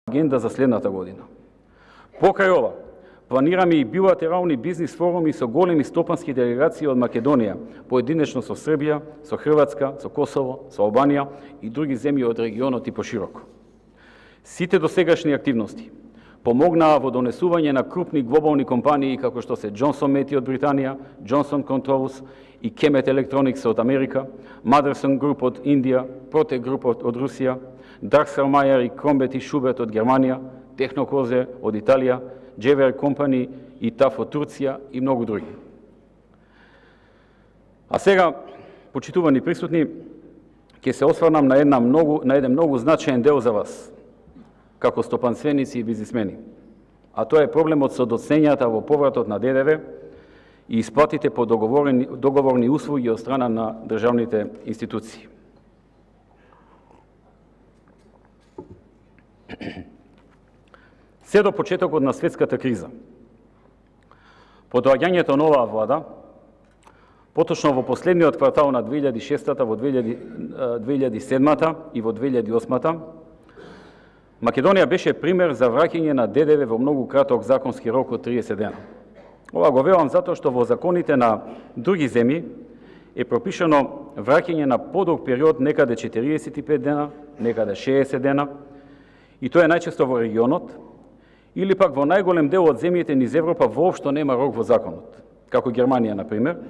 агенда за следната година. Покрај ова, планираме и билатерални бизнис форуми со големи стопански делегации од Македонија, поединечно со Србија, со Хрватска, со Косово, со Албанија и други земји од регионот и пошироко. Сите досегашни активности помогнаа во донесување на крупни глобални компании како што се Johnson Matthey од Британија, Johnson Controls и Kemet Electronics од Америка, Motherson Group од Индија, Prote Group од Русија, Dachser-Meyer и Crombet и Schubert од Германија, Технокозе од Италија, Jever Company и ТАФ од Турција и многу други. А сега, почитувани присутни, ќе се осврнам на еден многу значаен дел за вас, како стопанственици и бизнисмени. А тоа е проблемот со доцнењата во повратот на ДДВ и исплатите по договорни услуги од страна на државните институции. Се до почетокот на светската криза, по доаѓањето на оваа влада, поточно во последниот квартал на 2006-та, во 2007-та и во 2008-та, Македонија беше пример за враќање на ДДВ во многу краток законски рок од 30 дена. Ова го велам затоа што во законите на други земји е пропишано враќање на подолг период, некаде 45 дена, некаде 60 дена, и тоа е најчесто во регионот, или пак во најголем дел од земјите низ Европа воопшто нема рок во законот, како Германија, например,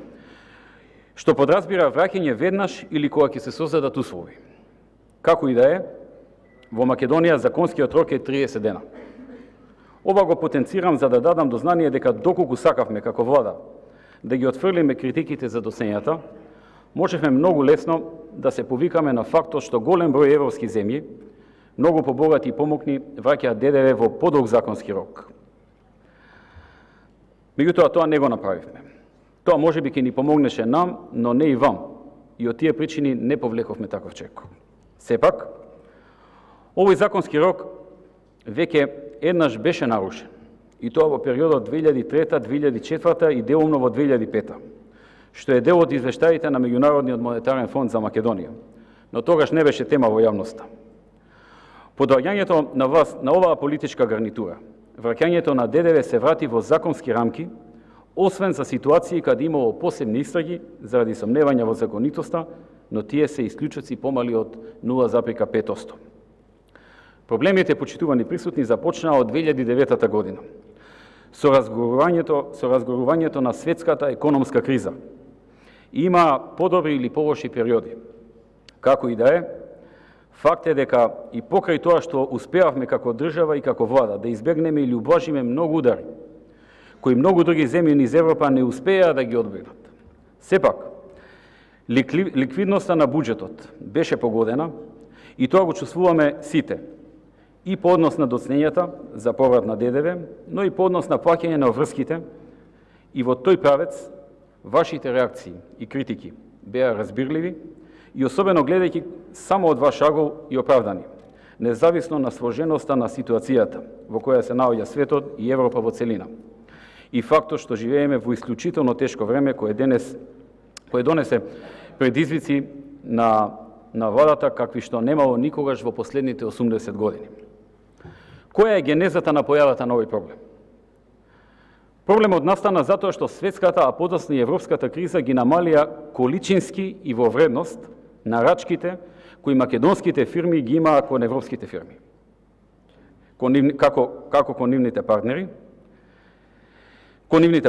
што подразбира враќање веднаш или кога ќе се создадат услови. Како и да е, во Македонија законскиот рок е 30 дена. Ова го потенцирам за да дадам до знание дека доколку сакавме како влада да ги отфрлиме критиките за доцнењата, можевме многу лесно да се повикаме на фактот што голем број европски земји, многу побогати и помокни, враќаат ДДВ во подолг законски рок. Меѓутоа, тоа не го направивме. Тоа можеби ќе ни помогнеше нам, но не и вам. И од тие причини не повлековме таков чек. Сепак, овој законски рок веќе еднаш беше нарушен. И тоа во периодот 2003, 2004 и делумно во 2005, што е дел од извештаите на Меѓународниот монетарен фонд за Македонија, но тогаш не беше тема во јавноста. По доаѓањето на власт на оваа политичка гарнитура, враќањето на ДДВ се врати во законски рамки, освен за ситуации каде имало посебни истраги заради сомневања во законитоста, но тие се исклучоци помали од 0,5%. Проблемите, почитувани присутни, започнаа од 2009 година, со разгорувањето на светската економска криза. И има подобри или полоши периоди. Како и да е, факт е дека и покрај тоа што успеавме како држава и како влада да избегнеме или убlažиме многу удари, кои многу други земји низ Европа не успеа да ги одбегнат. Сепак, ликвидноста на буџетот беше погодена и тоа го чувствуваме сите, и по однос на доцнењата за поврат на ДДВ, но и по однос на плаќање на врските, и во тој правец вашите реакции и критики беа разбирливи и особено гледајќи само од ваш агол и оправдани, независно на сложеноста на ситуацијата во која се наоѓа светот и Европа во целина. И фактот што живееме во исклучително тешко време кое донесе предизвици на владата какви што немало никогаш во последните 80 години. Која е генезата на појавата на овој проблем? Проблемот настана затоа што светската, а подоцна и европската криза ги намалија количински и во вредност нарачките кои македонските фирми ги имаа кон европските фирми. Како кон нивните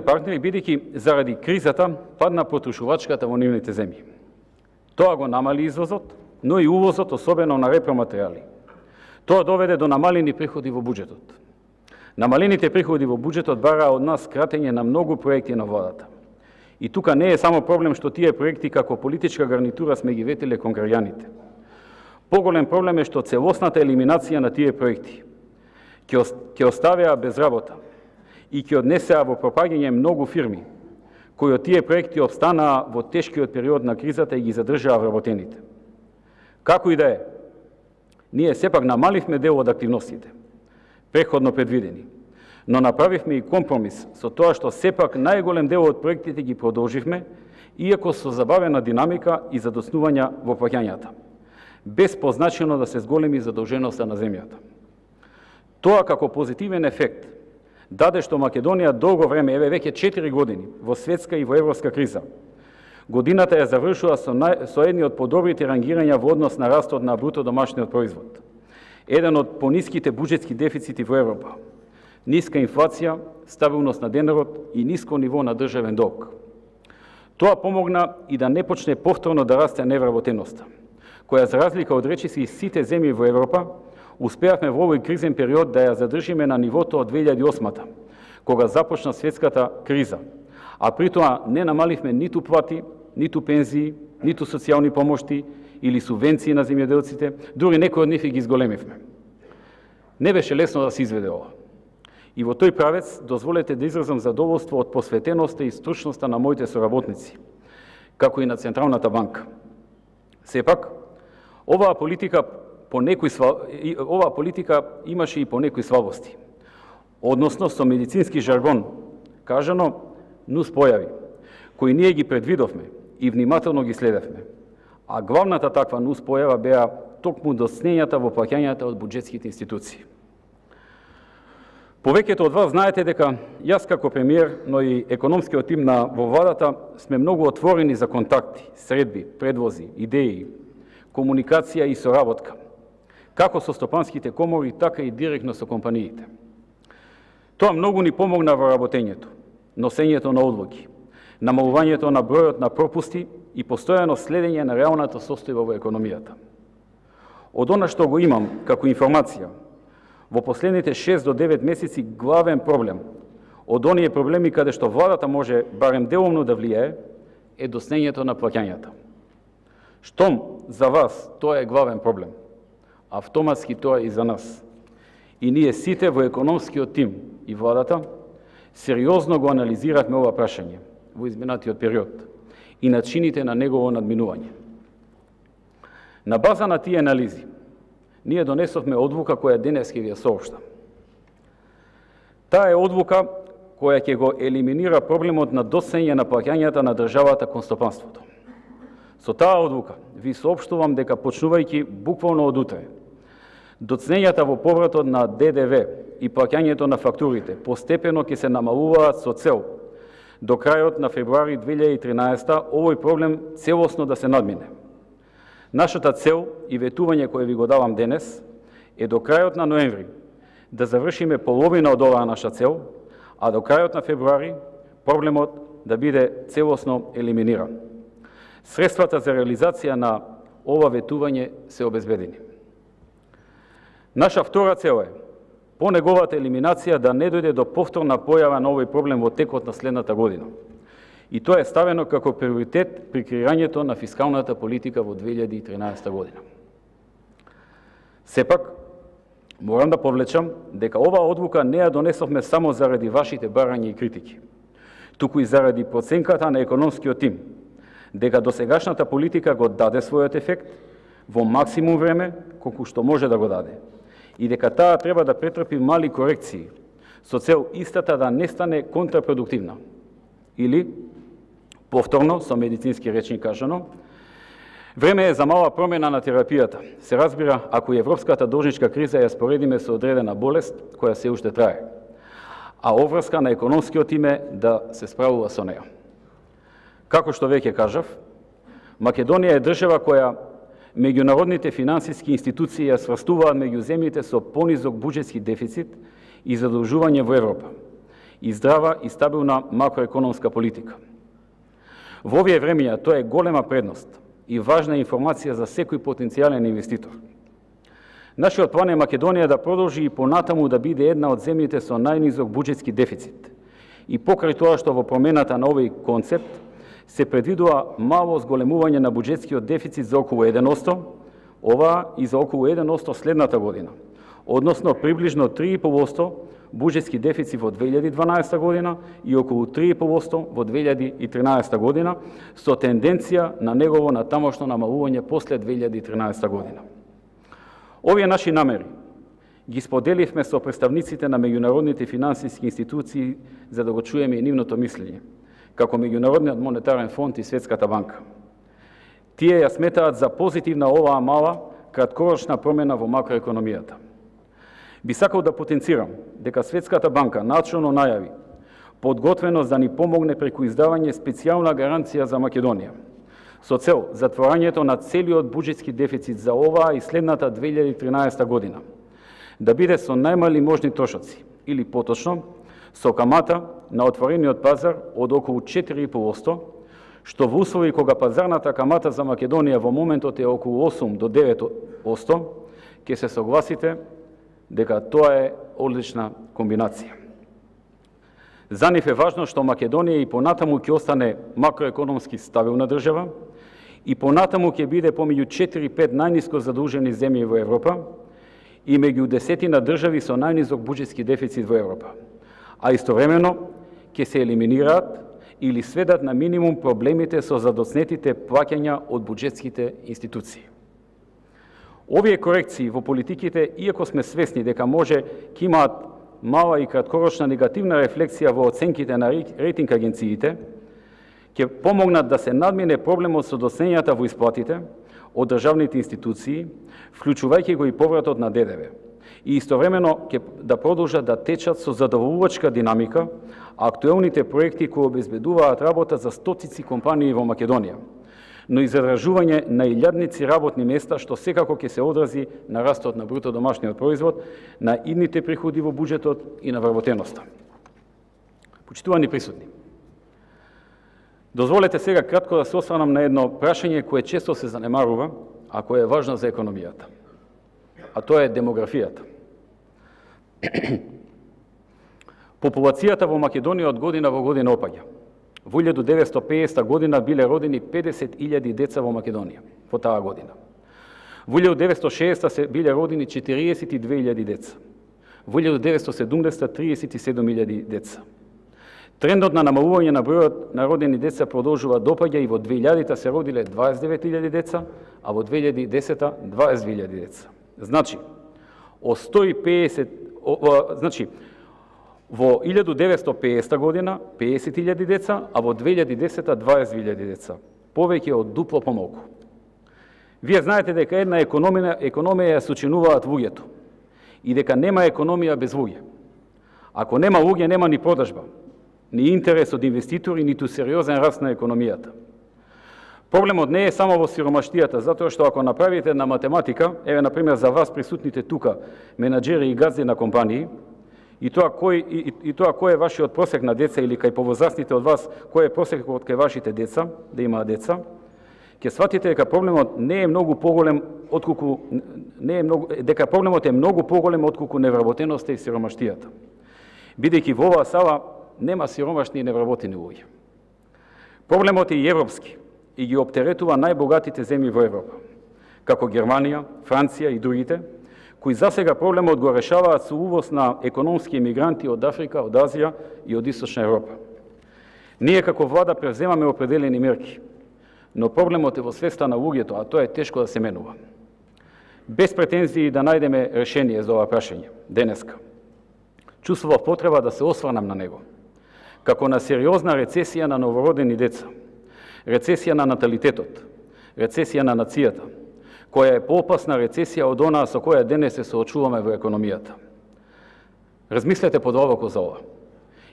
партнери, бидејќи заради кризата падна потрошувачката во нивните земји. Тоа го намали извозот, но и увозот, особено на репроматеријали. Тоа доведе до намалени приходи во буџетот. Намалените приходи во буџетот бараа од нас кратење на многу проекти на владата. И тука не е само проблем што тие проекти како политичка гарнитура сме ги ветиле кон граѓаните. Поголем проблем е што целосната елиминација на тие проекти ќе оставеа без работа и ќе однесеа во пропаѓање многу фирми, кои од тие проекти обстанаа во тешкиот период на кризата и ги задржаа вработените. Како и да е, ние сепак намаливме дел од активностите, преходно предвидени, но направивме и компромис со тоа што сепак најголем дел од проектите ги продолживме, иако со забавена динамика и задоцнувања во плаќањата, без позначено да се зголеми задолженоста на земјата. Тоа како позитивен ефект даде што Македонија долго време, веќе 4 години, во светска и во европска криза. Годината ја завршува со едни од подобрите рангирања во однос на растот на бруто домашниот производ. Еден од пониските буџетски дефицити во Европа. Ниска инфлација, стабилност на денарот и ниско ниво на државен долг. Тоа помогна и да не почне повторно да расте невработеноста, која за разлика од речиси сите земји во Европа, успеавме во овој кризен период да ја задржиме на нивото од 2008-та, кога започна светската криза, а при тоа не намаливме ниту плати, ниту пензии, ниту социјални помошти или субвенции на земјоделците, дури некои од нив ги изголемивме. Не беше лесно да се изведе ова. И во тој правец дозволете да изразам задоволство од посветеноста и стручноста на моите соработници, како и на Централната банка. Сепак, оваа политика имаше и понекои слабости. Односно, со медицински жаргон кажано, нус појави, кои ние ги предвидовме и внимателно ги следевме. А главната таква нус појава беа токму доснењата во плаќањата од буџетските институции. Повеќето од вас знаете дека јас како премиер, но и економскиот тим во владата сме многу отворени за контакти, средби, предвози, идеи, комуникација и соработка, како со стопанските комори, така и директно со компаниите. Тоа многу ни помогна во работењето, носењето на одлуки, намалувањето на бројот на пропусти и постојано следење на реалната состојба во економијата. Од она што го имам како информација, во последните 6 до 9 месеци главен проблем од оние проблеми каде што владата може барем деломно да влијае е доснењето на плаќањата. Штом за вас тоа е главен проблем, автоматски тоа е и за нас. И ние сите во економскиот тим и владата сериозно го анализиравме ова прашање во изминатиот период и начините на негово надминување. На база на тие анализи, ние донесовме одлука која денес ќе ви ја соопштам. Таа е одлука која ќе го елиминира проблемот на доснење на плаќањата на државата кон стопанството. Со таа одлука ви соопштувам дека почнувајќи буквално од утре, доцнењата во повратот на ДДВ и плаќањето на фактурите постепено ќе се намалуваат со цел до крајот на февруари 2013 овој проблем целосно да се надмине. Нашата цел и ветување кој ви го давам денес е до крајот на ноември да завршиме половина од оваа наша цел, а до крајот на февруари проблемот да биде целосно елиминиран. Средствата за реализација на ова ветување се обезбедени. Наша втора цел е по неговата елиминација да не дојде до повторна појава на овој проблем во текот на следната година. И тоа е ставено како приоритет при креирањето на фискалната политика во 2013 година. Сепак, морам да повлечам дека оваа одлука не ја донесовме само заради вашите барања и критики, туку и заради проценката на економскиот тим, дека досегашната политика го даде својот ефект во максимум време колку што може да го даде и дека таа треба да претрпи мали корекции со цел истата да не стане контрапродуктивна. Или, повторно, со медицински речник кажано, време е за мала промена на терапијата. Се разбира, ако и европската должничка криза ја споредиме со одредена болест која се уште трае, а обврска на економскиот име да се справува со неја. Како што веќе кажав, Македонија е држава која меѓународните финансиски институции ја сврстуваат меѓу земјите со понизок буџетски дефицит и задолжување во Европа и здрава и стабилна макроекономска политика. Во овие времења тоа е голема предност и важна информација за секој потенцијален инвеститор. Нашиот план е Македонија да продолжи и понатаму да биде една од земјите со најнизок буџетски дефицит. И покрај тоа што во промената на овој концепт се предвидува мало зголемување на буџетскиот дефицит за околу 1%, оваа и за околу 1% следната година, односно приближно 3,5% буџетски дефицит во 2012 година и околу 3,5% во 2013 година, со тенденција на негово натамошно намалување после 2013 година. Овие наши намери ги споделивме со представниците на меѓународните финансиски институции за да го чуеме и нивното мислење, како Меѓународниот монетарен фонд и Светската банка. Тие ја сметаат за позитивна оваа мала краткорочна промена во макроекономијата. Би сакал да потенцирам дека Светската банка начелно најави подготвеност да ни помогне преку издавање специјална гаранција за Македонија, со цел затворањето на целиот буџетски дефицит за оваа и следната 2013 година, да биде со најмали можни трошоци, или поточно, со камата на отворениот пазар од околу 4,5%, што во услови кога пазарната камата за Македонија во моментот е околу 8 до 9%, ќе се согласите дека тоа е одлична комбинација. За нив е важно што Македонија и понатаму ќе остане макроекономски стабилна држава и понатаму ќе биде помеѓу 4-5 најниско задолжени земји во Европа и меѓу 10 држави со најнизок буџетски дефицит во Европа, а истовремено ќе се елиминираат или сведат на минимум проблемите со задоцнетите плаќања од буџетските институции. Овие корекции во политиките, иако сме свесни дека може ќе имаат мала и краткорочна негативна рефлексија во оценките на рейтинг агенциите, ќе помогнат да се надмине проблемот со доцнењата во исплатите од државните институции, вклучувајќи го и повратот на ДДВ, и истовремено ќе да продолжат да течат со задоволувачка динамика актуелните проекти кои обезбедуваат работа за стотици компании во Македонија, но и задржување на илјадници работни места, што секако ќе се одрази на растот на бруто домашниот производ, на идните приходи во буџетот и на вработеноста. Почитувани присутни, дозволете сега кратко да се осврнам на едно прашање кое често се занемарува, а кое е важно за економијата, а тоа е демографијата. Популацијата во Македонија од година во година опаѓа. Во 1950 година биле родени 50.000 деца во Македонија, во таа година. Во 1960 се биле родени 42.000 деца. Во 1970 37.000 деца. Трендот на намалување на бројот на родени деца продолжува да опаѓа и во 2000-та се родиле 29.000 деца, а во 2010-та 22.000 деца. Значи, во 1950 година 50.000 деца, а во 2010-та 20.000 деца. Повеќе од дупло помалку. Вие знаете дека една економија ја сочинуваат луѓето и дека нема економија без луѓе. Ако нема луѓе, нема ни продажба, ни интерес од инвеститори, ниту сериозен раст на економијата. Проблемот не е само во сиромаштијата, затоа што ако направите една математика, еве например за вас присутните тука, менаџери и газди на компании, и тоа кој е вашиот просек на деца или кај повозрастните од вас, кој е просекот кај вашите деца, да имаат деца, ќе сватите дека проблемот не е многу поголем отколку проблемот е многу поголем отколку невработеноста и сиромаштијата. Бидејќи во оваа сала нема сиромашни и невработени луѓе. Проблемот е и европски и ги оптеретува најбогатите земји во Европа, како Германија, Франција и другите, кои засега проблемот го решаваат со увоз на економски емигранти од Африка, од Азија и од Источна Европа. Ние како влада превземаме определени мерки, но проблемот е во свеста на луѓето, а тоа е тешко да се менува. Без претензии да најдеме решение за ова прашање денеска. Чувствував потреба да се осврнам на него, како на сериозна рецесија на новородени деца, рецесија на наталитетот, рецесија на нацијата, која е поопасна рецесија од онаа со која денес се соочуваме во економијата. Размислете подлабоко за ова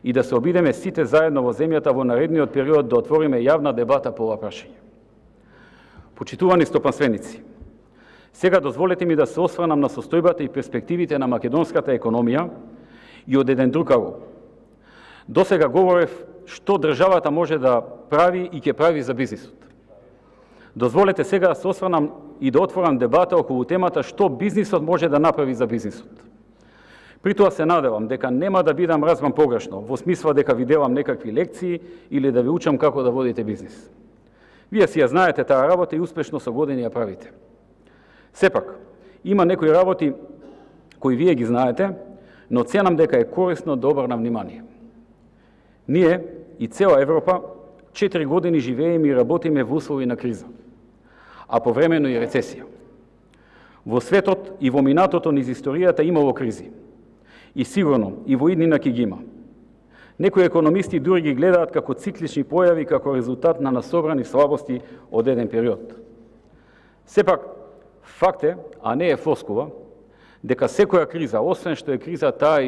и да се обидеме сите заедно во земјата во наредниот период да отвориме јавна дебата по ова прашање. Почитувани стопанственици, сега дозволете ми да се осврнам на состојбата и перспективите на македонската економија и од еден друг ъгол. Досега говорев што државата може да прави и ќе прави за бизнисот. Дозволете сега да се осврнам и да отворам дебата околу темата што бизнисот може да направи за бизнисот. При тоа се надевам дека нема да бидам разбран погрешно, во смисла дека ви делам некакви лекции или да ви учам како да водите бизнис. Вие си ја знаете таа работа и успешно со години ја правите. Сепак, има некои работи кои вие ги знаете, но ценам дека е корисно да обрнам внимание. Ние и цела Европа 4 години живееме и работиме во услови на криза, а повремено и рецесија. Во светот и во минатото низ историјата имало кризи. И сигурно и во иднина ќе ги има. Некои економисти дури ги гледаат како циклични појави, како резултат на насобрани слабости од еден период. Сепак, факт е, а не е флоскула, дека секоја криза, освен што е криза, таа